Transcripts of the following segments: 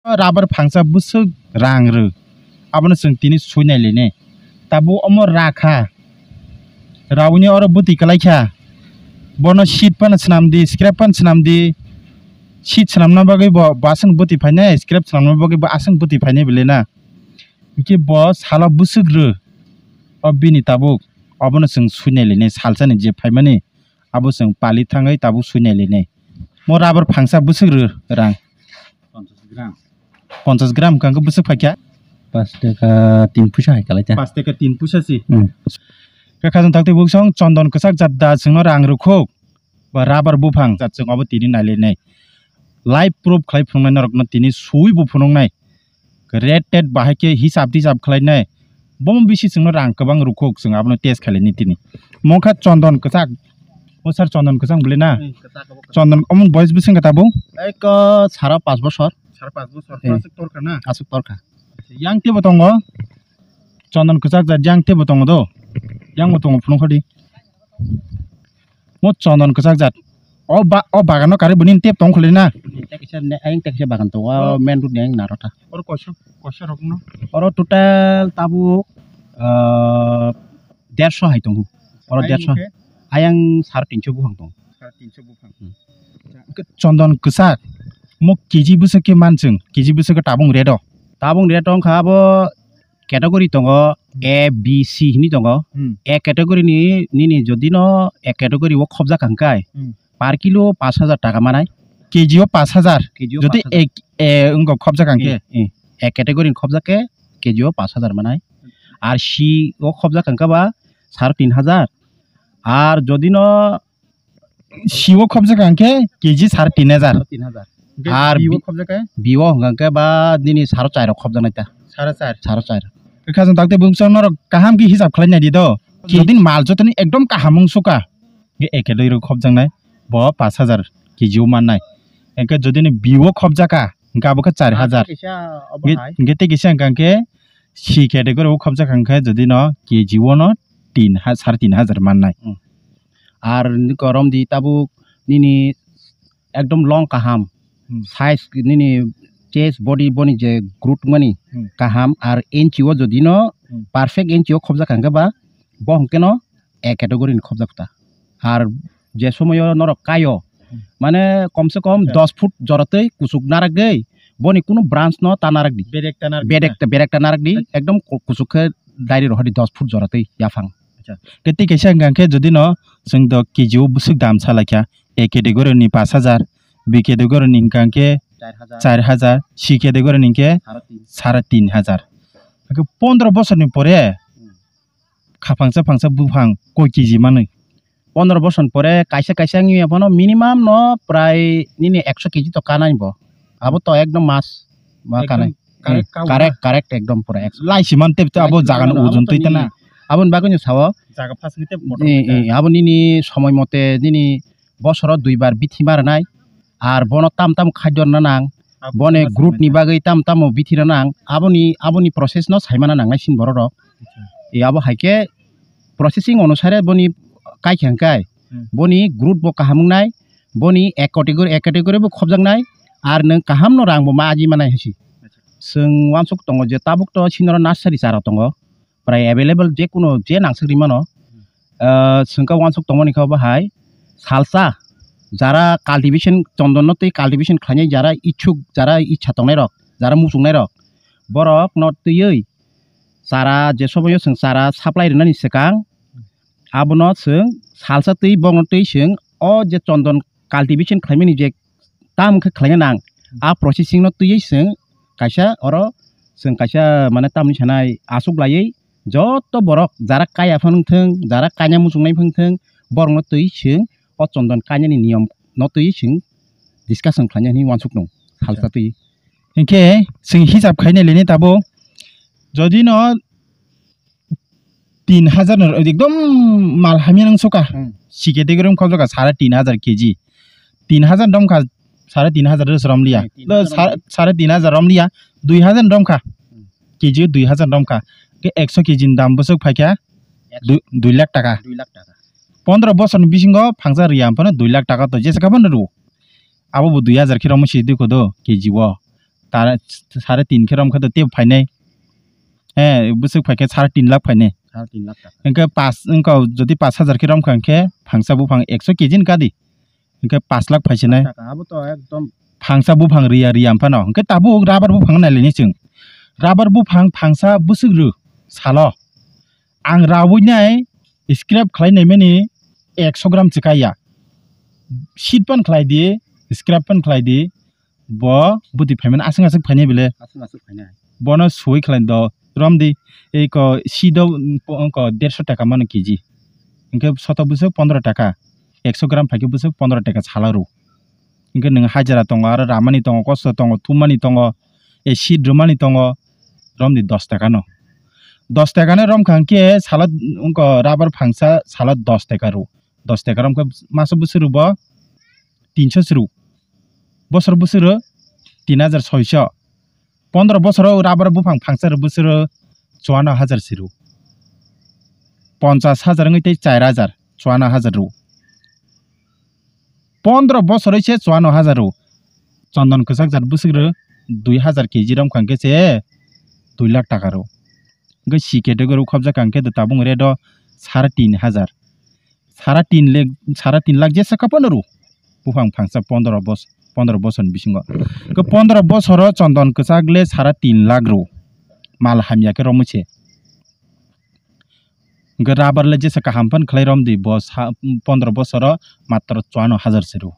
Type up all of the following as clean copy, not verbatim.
Rubber phangsa busuk rang ru. Abon sung tini sunai lene. Tabu omor rakha. Rawuni oro buti kalaikha. Bono sheet pan senam di, scrap pan senam di. Sheet senam na bagai bo basang buti phane, scrap senam na bagai bo asang buti phane bilena. Iki bos hala busuk ru. Obini tabu abon sung sunai lene salsa ni je phaimani. Abo sung pali thangai tabu sunai lene. Mo rubber phangsa busuk ru rang. 50 gram kan busuk phakya 5 টাকা 3 pusa hai kalai ta 5 টাকা 3 pusa si kakhazon takte buksong chondon ksak jadda singno rang rukhok ba rubber buphang jat sing abo tini nale nei live proof khlai phungnai narokno tini sui bu phunong nai red ted bahake hisab disab khlai nai bom bisi singno rang kabang rukhok sing abno test khlai ni tini mokha chondon ksak Sir চন্দন কসাং বলে না চন্দন অমন বয়স বিসং কথা বউ এক 5.5 বছর 5.5 বছর আসুক তরকা না আসুক তরকা yang te botongo চন্দন কসাক যা yang te botongo do yang botongo ফুনং খদি mo চন্দন কসাক যা o bagano kare bunin tep tong khole na tekse bagan to main road neng narota or kosho rokno or total tabu 150 hai tong or 150 ayang 350 buhang tong 350 buhang Chandan কসাক mo keji busake mansung keji busake tabung redo tong khabo category tongo A B C ni tongo A category ni jodi no A category wo khobja kangkai per kilo 5000 টাকা manai keji o 5000 jodi e ungo khobja kangke A category khobja ke keji o 5000 manai ar C o khobja kangka ba 3500 আর যদি ন শিও খবজা কাঙ্কে KG 3500 আর bio খবজা কে bio হঙ্গাকে বা দিনি 4.5 খবজা নাইতা 4.5 কাজন তাকতে বুংসং নর কাহাম কি হিসাব খালাই নাইদি দ যদিন মাল যতনি একদম কাহামং সুকা গে একে লইর খবজাং নাই ব 5000 কেজিও মাননাই একে যদিন বিও খবজা কা গাবকে 4000 গেতে গেছে কাঙ্কে সি ক্যাটাগরি ও খবজা কাঙ্কে যদি ন কেজিও ন 3500 মাননাই আর গরম দি তাবু নিনি একদম লং কাহাম সাইজ নিনি চেস্ট বডি বনি যে গ্রুট মানি কাহাম আর ইঞ্চিও যদি ন পারফেক্ট ইঞ্চিও খবজা কাঙ্গে বা বহকে ন এক ক্যাটাগরি খবজা কুতা আর যে সময় নর কায়ো মানে কমসে কম 10 ফুট জরতেই কুসুক নারাগই বনি কোনো ব্রাঞ্চ ন তানারাগ দি বেরেকটা নারাগ দি একদম কুসুকে ডাইরি রহদি 10 ফুট জরতেই ইয়াফাং কেতি কেসা গাंखे যদি ন जों द केजिও बुसुक दाम सालाख्या ए कैटेगरी नि 5000 बी कैटेगरी नि गांखे 4000 सी कैटेगरी नि के 3500 15 বছরনি পরে খাফাংসা বুফাং কয় কেজি মানে 15 বছর পরে কাইসা নি এফনো মিনিমাম ন প্রায় নিনি 100 কেজি তো কানাইব আবো তো একদম মাছ বা কানাই কারেক্ট একদম পুরা লাইসি মান তেপ আবো জাগান ওজন তইতা না আবন বাগুনি সাও জায়গা ফাস নিতে আবন নিনি সময় মতে নিনি বছর দুইবার বিথি মারনাই আর বন তাম খাদ্য না নাং বনে গ্রুপ নি বাগৈ তাম বিথি না নাং আবনি প্রসেস ন সাইমানা নাংনাই সিন বড় রক এই আবো হাইকে প্রসেসিং অনুসারে বনি কাইখাংকাই বনি গ্রুপ ব কাহামুংনাই বনি এক ক্যাটাগরি ব খবজাংনাই আর নং কাহাম ন রাং ব মা আজি মানাই হসি जों वानसुक दङ जे ताबुक तो सिनर नार्सारि सारा दङ प्राय अवेलेबल जे कुनो जे नांसग्रि मानो जोंका वानसुक दङ निखा बाहाय सालसा যারা কাল্টিভেশন চন্দনতে কাল্টিভেশন খাইনাय যারা ইচ্ছুক যারা ইচ্ছা দंनाय रक যারা मुसुंनाय रक बरक नतयै सारा जे समय जों सारा साप्लाय रनानि सिगां आबनो जों सालसा तै बंगतै जों अ जे चन्दन काल्टिभेशन खाइमानि जे तामखौ खालायनो नां आ प्रसेसिं नतयै जों কাইসা অর जों কাইসা মানে তামনি সানাय आसुक लायै যত বরক যারা কায়া ফাंथों যারা কাया मुसुंनाय फांथों बरनो तै जों अ चन्दन कायानि नियम नतयै जों डिसकासन खालायनायनि वानसुक दं हालसा तै इनके जों हिसाब खायनाय लेने ताबो जदि न 3000 एकदम माल हामिया नं सका सिकेते गरम खजका 3500 केजी 3000 दम का 3500 रम लिया 3500 रम लिया 2000 रम का केजी 2000 रम का के 100 केजी दाम बसक फाइका 2 लाख टाका 15 বছর বিসিঙ্গ ফাংসা রিয়াম পানো 2 লাখ টাকা তো যেসে কাবন রু আবো 2000 কিরম সিদি কো দো কেজি ও तारा 3.5 के रम खा तो ते फाइने बुसुक फाइके 3.5 लाख फाइने 3.5 लाख टाका इनके 5 इनका जदि 5,000 के रम खांके फांसा बुफां 100 केजी का दी इनके 5 लाख फाइसे अब तो एकदम फांसा बुफां रिया रिया एमफानो इनके ताबु राबार बुफां नायलेनि जों राबार बुफां फांसा बुसुग्रु सालो आं रावुइनाय स्क्रैप खालायनाय माने 100 ग्राम चिकाया शीट पन खालाय दि स्क्रैप पन खालाय दि ब बुति फाइमान आसिं आसिं फाइने बेले आसु फाइना बनो सुई खालाय द रम दि एक शीट अंक 150 टाका मान केजी इनके शत बुसु 15 टाका 100 ग्राम फाइके बुसु 15 टाका सालारु इनके नों हाजिरा दङ आरो रामानि दङ कस्त दङ तुमानि दङ ए शीट रुमानि दङ रम दि 10 टाका न 10 टाका ने रम खांके साला उनको राबार फांसा साला 10 टाका रु 10 टाका रम मास बुसुरु ब 300 सुरु बसर बुसुरु 3600 15 बसर राबार बुफां फांसा बुसुरु 54,000 सिरु 50,000 ngite 4,000 54,000 रु 15 बसर से 54,000 रु चंदन कसाक जार बुसुरु 2,000 केजी रम खांके से 2 लाख टाका रु गे सिकेटे गरु खबजा कांके द ताबुं रेड 3.5 लाख जेसा कपन रु बुफां फांसा 15 बसर बिसिंग गे 15 बसर चंदन कसागले 3.5 लाख रु माल हामिया के रमुचे गे राबारले जेसा काहामपन खलाय रम दि बस 15 बसर मात्र 54,000 सिरु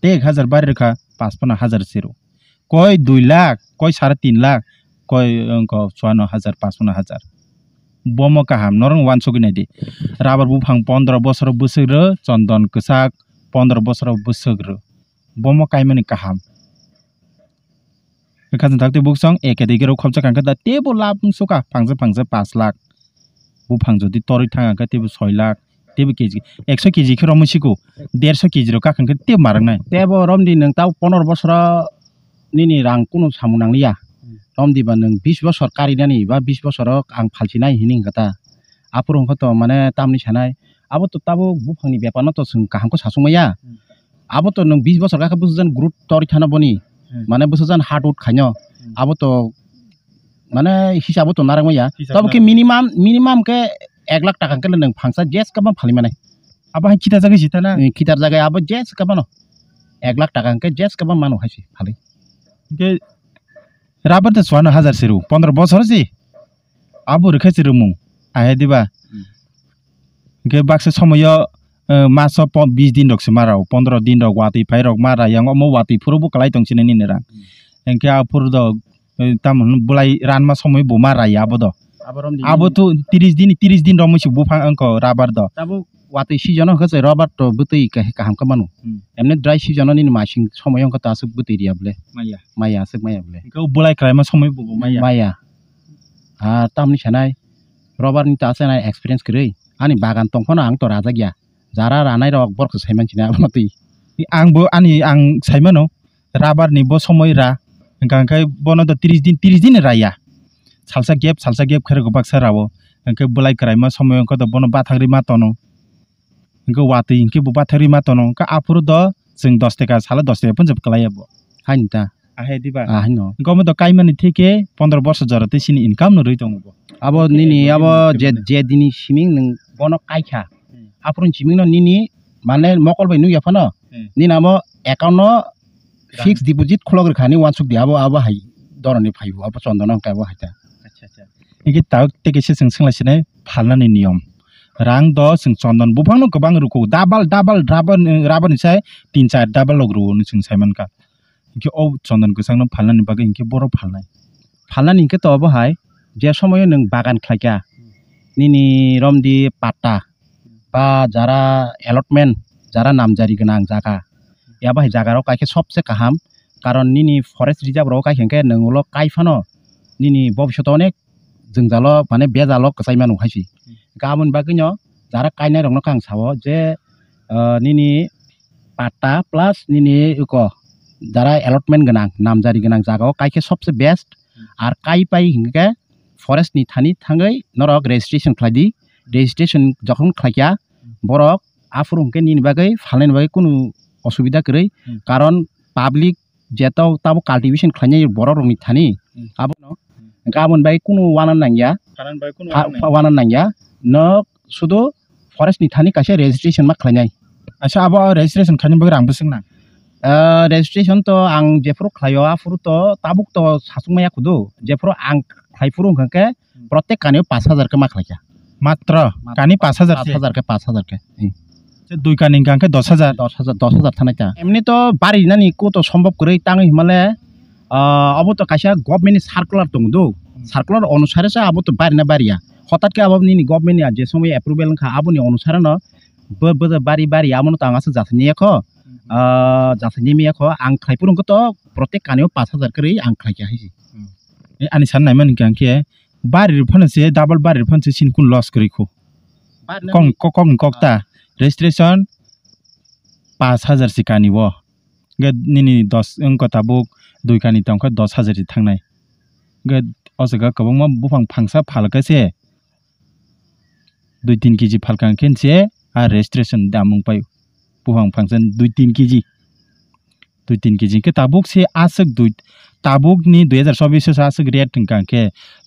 1,000 बारि रखा 55,000 सिरु कोई 2 लाख कोई 3.5 लाख कोई अंक 54,000 55,000 बम काहाम नरं वान सगिनाय दि राबार बुफां 15 बसर बुसुग्रो चंदन कसाक 15 बसर बुसुग्रो बम कायमानि काहाम खाजन थाकते बुकसं एके दिगेरो खबजा कांके दा टेबो लाभ सुका फांसे 5 लाख बुफां जदि तरि थाङा का टेबो 6 लाख टेबो केजी 100 केजी के रमसिको 150 केजी रो काखंके टेब मारंनाय टेबो रमदि नों ताव 15 बसर निनि रां कुनु सामु नांलिया रमदि बा नों 20 बसर कारिनानि बा 20 बसर आं फालसिनाय हिनि गता आपुरंख तो माने तामनि सानाय आबो तो ताबो बुफांनि बेपारन तो जों काहामको सासुमैया आबो तो नों 20 बसर काखा बुसजन ग्रुप तरि थाना बनि माने बुसजन हार्ड आउट खाइनो आबो तो माने हिसाब तो नारंगैया तब के मिनिमाम के 1 लाख टाका के नों फांसा जेस का फालि माने अब हाय खिता जागा जिताना खितार जागा आबो जेस का बनो 1 लाख टाका के जेस का मानो हाइसि फालि के राबार तो 54,000 सिरु 15 बसर सि आबो रखे सिरुमु आहे दिबा के बाक्स समय मास 20 दिन रक्स माराव 15 दिन रक वाति फाइ रक मारा yang omo वाति फुरबो कलाय तंसिने नि नेरा एंके आपुर द तामन बुलाई रानमा समय बो मारा याबो द आबो तो 30 दिन रमसि बुफां अंक राबार द ताबो वाति सिजन हसे रबार तो बुतै काहाम का मानु एमने ड्राई सिजन नि मासिं समय अंक तासु बुतै रियाबले माया आसु मायाबले के बुलाई क्राइमा समय बो माया आ तामनि सानाय रबार नि तासनाय एक्सपीरियंस करै आनि बागान तंखना आं तो राजा गया जारा रानाय रक बरख साइमानसिना आबनतै आंबो आं साइमानो राबार नि बो समय रा गांखाय बनो तो 30 दिन राया सालसा गेप खरगो बाक्सा रावो के बुलाई क्राइमा समय अंक तो बनो बाथाग्रि मातनो के वाति के बाथाग्रि मातनो का आपुर द जों 10 टाका साला 10 टाका पन जब कलायबो हाइनता आहे दिबा हाइनो गम तो काइमानि थिके 15 वर्ष जरते सिनि इनकाम न रइ दंबो अब निनि अब जे दिनि सिमिं नों बनो काइखा आपुरन सिमिं न निनि माने मकल बाय नु याफान निना म एकाउन्ट फिक्स डिपॉजिट खलग्र खानि वानसुक दियाबो अब हाइ दरनि फाइबो अब चन्दन काबो हाइता अच्छा इके ताक टेकेसे जों सोंलासिनाय फालनानि नियम रां द जों चन्दन बुफांनो गोबां रुखौ डाबल राबार निसाय 3-4 डाबल लग्रु जों साइमानका इके औ चन्दन गोसांनो फालनानि बागै इके बर फालनाय इके तो अब हाय जे समय नों बागान खायका निनि रमदि पाटा बा जारा अलटमेन्ट जारा नामजारि गोनां जागा या बाहाय जागाराव कायखे सबसे गाहाम कारण निनि फरेस्ट रिजार्व राव कायखेंके नोंल कायफानो निनि भबिष्यत अनेक जोंजाल माने बेजाल कसाइमानु हाइसि गाबोन बागैनो जारा कायनाय रंनो कां सावो जे निनि पाटा प्लस निनि उको जारा अलटमेन्ट गोनां नामजारि गोनां जागाव कायखे सबसे बेस्ट आर काय पाइ हिंगे फरेस्ट नि थानि थाङै नरक रेजिस्ट्रेशन खालायदि रेजिस्ट्रेशन जखन खालाया बरक आफुरंके निनि बागै फालनायनि बागै कुनु असुबिदा करै कारण पाब्लिक जेताव ताबो काल्टिवेशन खालामनाय बर' रंनि थानि आबो न गाबोन बाय कुनु वानान नांगिया वानान नांगिया न सुदु फरेस्ट नि थानि कासे रेजिस्ट्रेशन मा खालामनाय अच्छा अब रेजिस्ट्रेशन खानि बगे रांबो सोंना रेजिस्ट्रेशन तो आं जेफोर खायो आफोर तो ताबुक तो सासुमाया खुदु जेफोर आं खाइफोर होंके प्रत्येक काने 5000 के मा खालाया मात्र कानी 5000 के 5000 के दुई कानी गांके 10000 थानाय ता एमनि तो बारि नानि को तो सम्भव करै ताङै हिमाले अब तो कासे गभर्नमेन्ट नि सार्कुलार दं दो सार्कुलार अनुसार से अब तो बारि ना बारिया हठात के अब नि गभर्नमेन्ट नि जे समय एप्रुवेल खा अब नि अनुसार न ब बारि आमन ताङासो जाथनियाखो जाथनिमियाखो आं खाइफोरखौ तो प्रत्येक कानेव 5000 करै आं खाइया हाइसि आनि साननाय मन गांके बारि फनसे डाबल बारि फनसे सिनकुन लस करिखो कम कक्ता रेजिस्ट्रेशन 5000 सिकानि वो गद निनि 10 अंक ताबुक दुई कानि तंख 10000 जि थांनाय गद असगा कबंमा बुफां फांसा फालकासे 2-3 केजि फालकां केनसे आ रेजिस्ट्रेशन दामुं पाय बुफां फांसन 2-3 केजि के ताबुक से आसक दुई ताबुक नि 2024 से आसक रेट गांके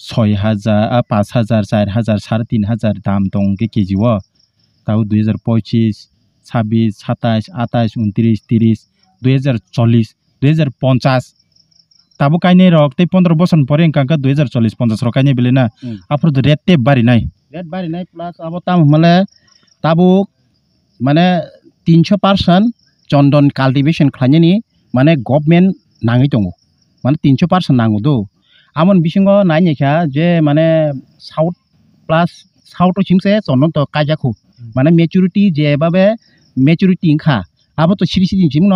6000 5000 4000 3500 दाम दं के केजि वो ताऊ 2025 26 27 28 29 30 2040 2050 ताबु काइने रक ते 15 बसन परे कांका 2040 50 रकाइने बेलेना आफर तो रेट बारि नाय प्लस अब ताम हमले ताबु माने 300% चंदन कल्टिवेशन खालामनायनि माने गभर्नमेन्ट नाङै दङ माने 300% नांगौ दो आमन बिसिंग नायनिखा जे माने साउथ प्लस साउथ सिंसे चंदन तो काजाखौ माने मेचुरिटी जेबाबे मेचुरिटी इंखा अब तो सिरि सिम न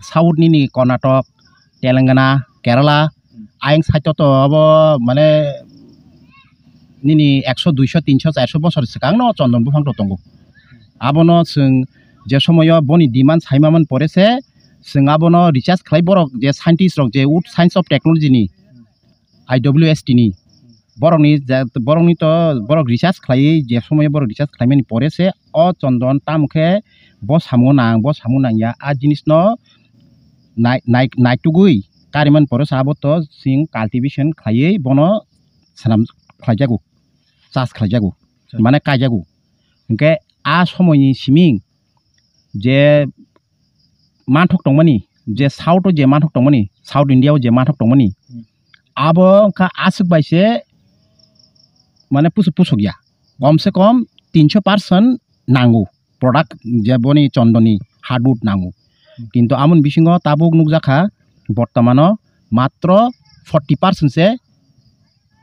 साउथ नि कर्नाटक तेलंगाना केरला आइं साइट तो अब माने निनि 100 200 300 400 बছর सिगां न चंदन बुफां दङ आबनो जों जे समय बनि डिमान्ड साइमामन परेसे जों आबनो रिसार्च खालाय बरक जे साइन्टिस्ट रक जे उड साइन्स अफ टेक्नोलॉजी नि IWST नि बरकनि तो बरक रिसार्च खालाय जे समय बरक रिसार्च खालायनि परेसे अ चंदन तामखे ब सामु नांया आ जिनिस न नाइटुगुइ कारिमान परेस आबो तो सिं कल्टिवेशन खायै बनो सानाम खालायजागौ चार्ज खालायजागौ माने कायजागौ ओंके आ समयनि सिमिं जे मानथक दंमोनि जे साउथ जे मानथक दंमोनि साउथ इंडिया जे मानथक दंमोनि आबो का आसक बाइसे माने पुसो गया कम से कम 300% नांगौ प्रोडक्ट जे बनि चंदनी हार्डवुड नांगौ किंतु आमन बिसिंग ताबुक नुकजाखा बर्तमान मात्र 40% से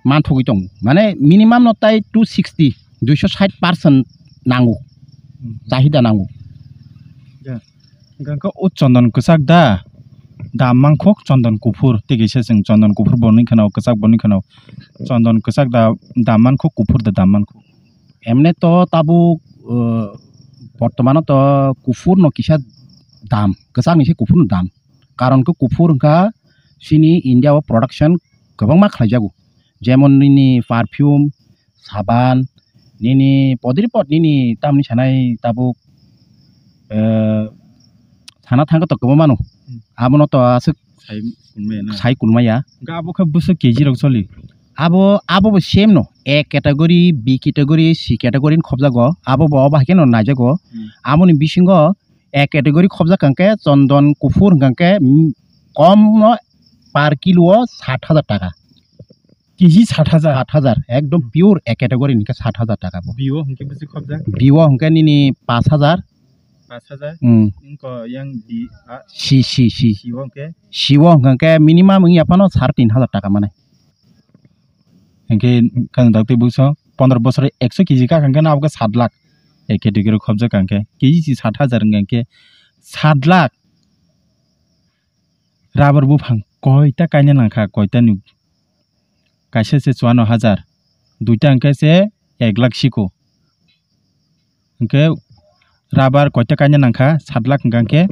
मानथगै दं माने मिनिमाम नताय 260% नांगौ चाहिदा नांगौ गांखो उ चंदन कसाक दा दामांखक चंदन कुफुर तेगेसे जों चंदन कुफुर बनि खनाव कसाक बनि खनाव चंदन कसाक दा दामांखक कुफुर दा दामांखक एमने तो ताबु बर्तमान तो कुफुर न किसा दाम कसाक निसे कुफुर दाम कारण को कुफुर का सिनि इंडिया प्रोडक्शन गोबां मा खालायजागौ जेमन निनि पारफ्यूम साबान निनि पदिरिपट निनि तामनि सानाय ताबु थाना थांगा तो गोबां मानो आबनो तो आसक साइ कुलमाया गाबो खा बुस केजि रक चलि आबो सेम नो A category B category C category खबजागो आबो बाहाके न नाजागो आमनि बिसिंग ए कैटेगरी खबजा कांके चंदन कुफुर कांके कम पर किलो 60000 टाका केजि 60000 एकदम प्योर ए कैटेगरी निके 60000 टाका बिओ हंके बुस खबजा बिओ हंके निनि 5000 इनको yang di si siwo hangke minimum ngi apano 3500 টাকা মানে hangke kan dakte buso 15 বছরে 100 কেজি का hangke na abga 7 लाख एक कैटेगरी खबजा कांके केजी 60000 hangke 7 लाख राबर बुफां कयता कायने नांखा कयता नु कासे से 54000 दुइटा hangke से 1 लाख सिको hangke राबार कयता कायने नांखा 7 लाख गांके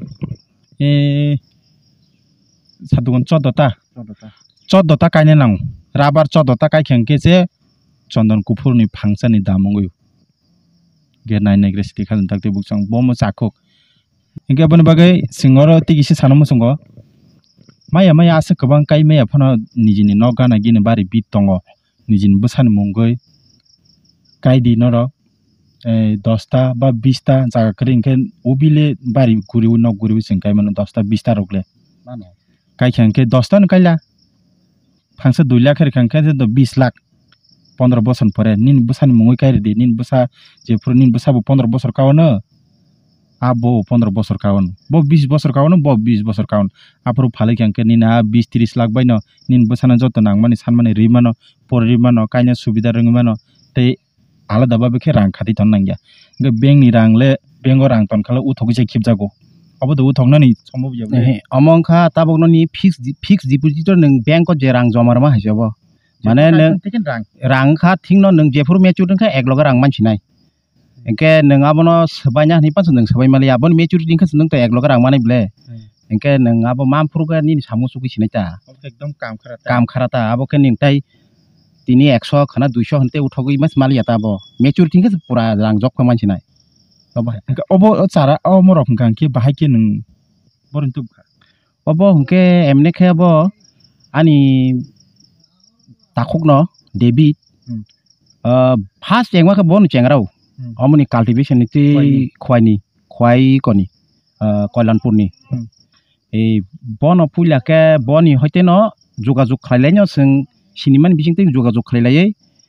सादुगन 14ता कायने नांग राबार 14ता कायखेंके से चंदन कुफुरनि फांसानि दामंगो गेनाय नेग्रेसिटी खालन थाकते बुकसं बम साखक इंके बन बागै सिंगर तिगिसे सानो मसंगो maya maya asa kabang kai maya phano nijini no gana gini bari bit tongo nijini busan mungoi kai di noro 10টা বা 20টা জায়গা করে ইনকে ওবিলে বাড়ি ঘুরিও ন ঘুরিও সিংকাই মানে 10টা 20টা রকলে কাই খাঙ্কে 10টা নকাইলা ফাংসে 2 লাখ এর খাঙ্কে 20 লাখ 15 বছর পরে নিন বুসানি মঙ্গই কাইরে দি নিন বুসা যে পুরো নিন বুসাবো 15 বছর কাওন আবো 15 বছর কাওন বো 20 বছর কাওন বো 20 বছর কাওন আপরো ফালে খাঙ্কে নিনা 20 30 লাখ বাইনো নিন বুসানা যত নাং মানে सान মানে রিমানো পরে রিমানো কাইনা সুবিধা রঙমানো তে আলাদা ভাবে কে রাং খাতি তন নাঙ্গিয়া গে বেং নি রাংলে বেঙ্গ রাং তন খালে উথকি যে খিপ যাগো অবদ উথকনানি সম্ভব যাবে অমংখা তাবকনি ফিক্স ডিপোজিটর নং ব্যাংক যে রাং জমারমা হাইজাবো মানে নং রাং খা থিংनो नों जेफोर मेचुरिटी खा एकलग रां मानसि नाय एके नों आबनो सबायना नि पास नों सबाय माले आबन मेचुरिटी खा नों त एकलग रां माने ब्ले एके नों आबो मामफुरगा नि सामु सुखि सिनायता एकदम काम खाराता आबो के निंताय तिनि 100 खाना 200 हनते उठगै मास मालिया ताबो मेचुरिटी खा पुरा रां जक मानसि नाय अबो चारा अमर हंकां के बाहाय के नों बरन्तु अबो हंके एमने खे अबो आनि ताखुकनो डेबिट फार्स्ट एंगमा के बन चेंगराव अमनि कल्टिवेशन नि खवाई कनि कल्याणपुरनि ए बन पुइला के बनि हयतेनो जोगाजोग खालायनो जों सिनिमान बिसिंते जोगाजोग खालायलायै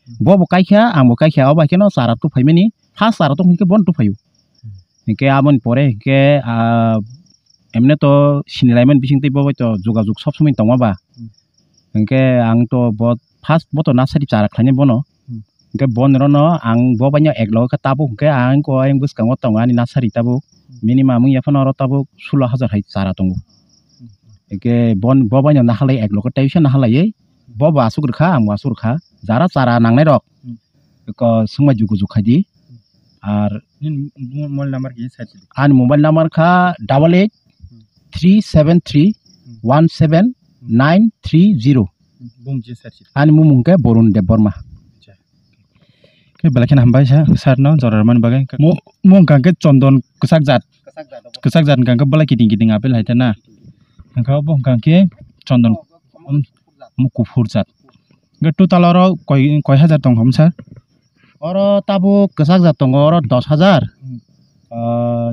बबो कायखा आंबो कायखा अबा केनो सारा तो फाइमेनि फार्स्ट सारा तो हनके बन तो फायु हनके आमन परे के एमने तो सिनिलायमन बिसिंते बबो तो जोगाजोग सब समय तंगाबा हनके आं तो बहुत फार्स्ट बतो नासारि चारा खालायनो बनो हनके बन रनो आं बबायनो एकलग का ताबो हनके आं को आं बुसकांगो तंगानि नासारि ताबो मिनिमाम याफनो र ताबो 16000 हाय चारा तंगो हनके बन बबायनो नाहालाय एकलग टाइसन नाहालायै बबा आसुगरखा आं आसुगरखा जारा चारा नांनाय रक को संमा जुगु जुखादि आर मोबाइल नंबर की साइड आन मोबाइल नंबर खा 8837317930 बुंजे साइड आन मुमुंके बरुन देबबर्मा के बलाखिन हमबाय सार न जररमान बागे मो गांके चंदन कसाक जात गांके बला किदिं आपेल हायतना गांका बो गांके चंदन मुकुफुर जात गे टोटल और कय हजार दं हम सार और ताबो कसाक जात दं और 10000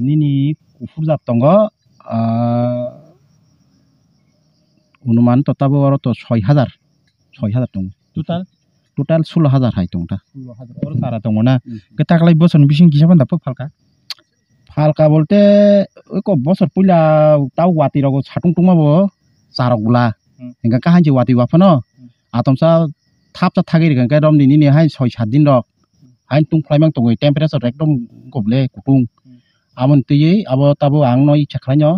निनि कुफुर जात दं अनुमान तो ताबो और तो 6000 दं टोटल 16000 हाय दं ता 16000 और सारा दं ना गे ताकलाय बसन बिसिं किसाबन दाप फालका बोलते को बसर पुला ताव वाति रगो छाटुं टुमाबो सारगुला हेंगा काहांजे वाति वाफनो आतमसा थापता थागिर गंगा रम निनि हाय 6-7 दिन रक हाय तुं फ्लाइमां तंगै टेम्पारेचार एकदम गबले कुटुं आमन तयै आबो ताबो आं न इच्छा खालायनो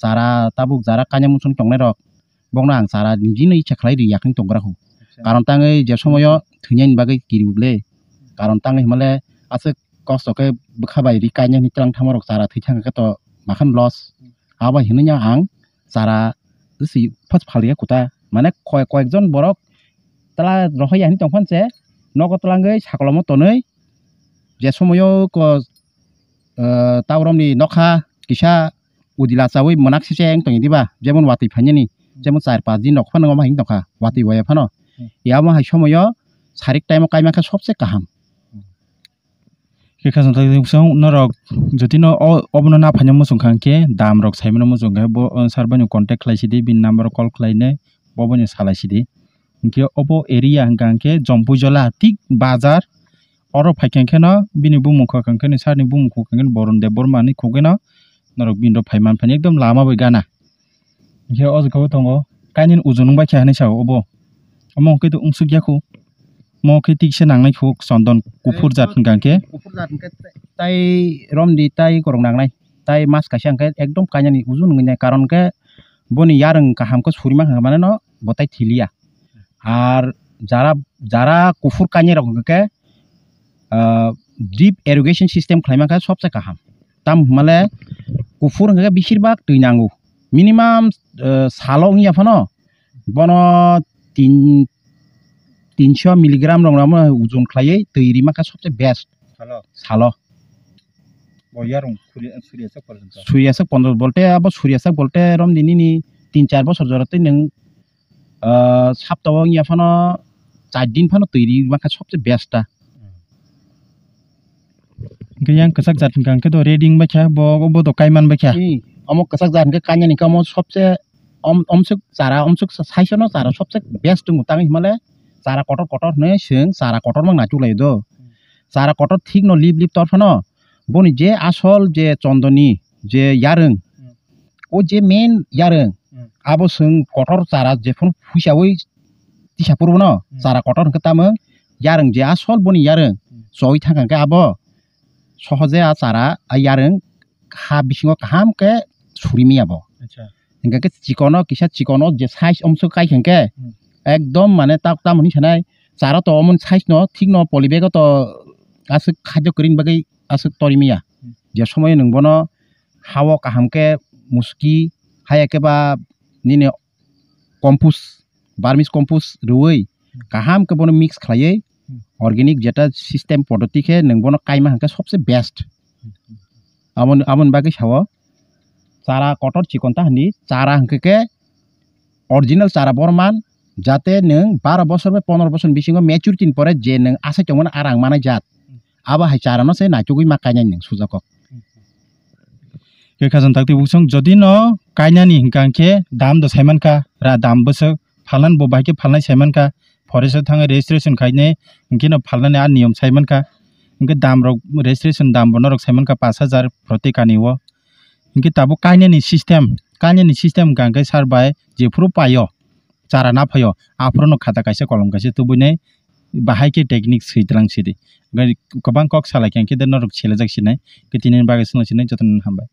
सारा ताबुक जारा कान्या मुसन तंनाय रक बंना आं सारा निजिनो इच्छा खालाय रियाखै तंग्राखौ कारण ताङै जे समाय थैनायनि बागै गिरिबले कारण ताङै हमले आसे कष्टके बखाबाय रि कान्या नि त्रां थामरक सारा थैथांगै तो माखान लस आबा हिनैया आं सारा जि फस फालिया कुता माने कयजन बरक तला रहया नि तंफानसे नगतलांगै साकलम तनै जे समय को तावरमनि नखा किसा उदिला चावै मनाकसिसे एं तंगि दिबा जेमन वाति फानिनि जेमन 4-5 दिन नखफा नङा माहिं तंखा वाति वया फानो यामा हाय समय सारिक टाइम कायमाखा सबसे गाहाम के खासन तसौ नरक जतिनो अबनो ना फान्या मुसुं खांके दाम रक साइमनो मुसुं गा बो सारबानि कन्टेक्ट खालायसिदि बिन नाम्बार कल खालायने बबनि सालायसिदि के अबो एरिया हंगांके जम्पुजला थिक बाजार और फाइखेंखेनो बिनि बुमुखो खांखेनि सारनि बुमुखो खांखेन बरन दे बरमानि खोगेनो नरक बिनरो फाइमान फानि एकदम लामा बै गाना के अजखौ तंगो कानिन उजुनुं बाखि हानै साव अबो अमंके तो उंसुगियाखौ मके तिकसे नांनायखौ चन्दन गुफुर जात हंगांके ताई रमदि ताई करं नांनाय ताई मास कासे अंके एकदम कानिनि उजुनुंगै कारण के बनि यारं काहामको सुरिमा माने न बताय थिलिया আর যারা কুফুর কানে রকমকে ড্রিপ ইরিগেশন সিস্টেম খাইমাখা সবচেয়ে গাহাম তাম মানে কুফুর হঙ্গে বেশিরভাগ दै নাঙ্গু মিনিমাম সালো ইয়াফানো বন 300 মিলিগ্রাম রংরাম ওজন খাইयै दै रिमाखा সবচেয়ে বেস্ট সালো বয়ারং সুরিয়াসক 15 বলতে আবার সুরিয়াসক বলতে রম দিনিনি 3-4 বছর জড়াতে নং সপ্তাহ ইয়া ফানো 4 দিন ফানো তৈরি মাখা সবচেয়ে বেস্টটা yang kesak jat kang ke do reading ba kha bo do kaiman ba kha অমক কাছাক জানকে কাanya ni কাম সবচেয়ে অমসুক চারা অমসুক সাইছনো চারা সবচেয়ে বেস্ট মুতাং হিমালে চারা কটর নে সিং চারা কটর মাং না চুলাই দো চারা কটর ঠিক ন লিপ তরফানো বনি যে আসল যে চন্দনী যে ইয়ারং ও যে মেন ইয়ারং আবো সিং কটর চারা যে ফোন ফুসাওই তিসা পড়ব ন চারা কটর হকে তামং ইয়ারং যে আসল বনি ইয়ারং জয় থাকাকে আবো সহজে আ চারা ইয়ারং ha bisingo kaham ke surimi abo hingga ke chikono kisa chikono je size omso kai hingke ekdom mane tak tam honi sanai chara to omon size no thik no polybag to asuk khadyo krin bagai asuk torimia je somoy ningbono hawo kaham ke muski hayake ba nini compost vermis compost ruoi kaham ke bono mix khlaiye organic jeta system পদ্ধতি ke ningbono kaima hangke sobse best amon bagi sawo cara kotor chikonta hani cara hangke original cara borman jate neng 12 বছর বা 15 বছর bisingo maturity pore je neng asa chomon arang mana jat aba hai cara no se na chugui makanya neng sujakok ke khajan takti busong jodi no kainani hingkangke dam do saimanka ra dam bose phalan bo baike phalnai saimanka forest thanga registration khaine hingkino phalnani a niyom saimanka इनके दाम रok registration दाम बनो रok Simon का 5000 प्रति कानी वो इनके Tabo काइनेनी system गांगे सार बाय जेफ्रु पायो चारा ना फयो आफ्रो न खाता काइसे कलम काइसे तुबुने बाहाय के टेक्निक सैद्रां सिदि गबां कक सालाय के देन रक छेले जाक सिनाय के तिनि बागे सुनो सिनाय जतन हामबाय।